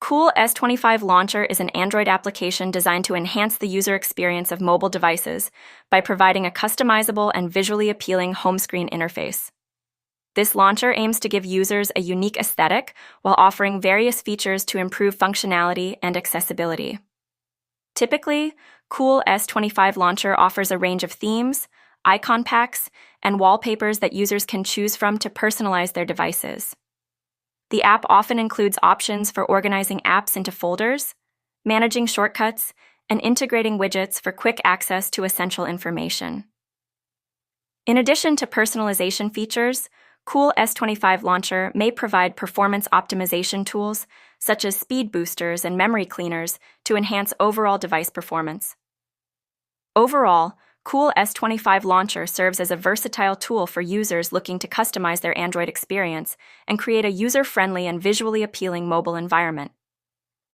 Cool S25 Launcher is an Android application designed to enhance the user experience of mobile devices by providing a customizable and visually appealing home screen interface. This launcher aims to give users a unique aesthetic while offering various features to improve functionality and accessibility. Typically, Cool S25 Launcher offers a range of themes, icon packs, and wallpapers that users can choose from to personalize their devices. The app often includes options for organizing apps into folders, managing shortcuts, and integrating widgets for quick access to essential information. In addition to personalization features, Cool S25 Launcher may provide performance optimization tools such as speed boosters and memory cleaners to enhance overall device performance. Overall, Cool S25 Launcher serves as a versatile tool for users looking to customize their Android experience and create a user-friendly and visually appealing mobile environment.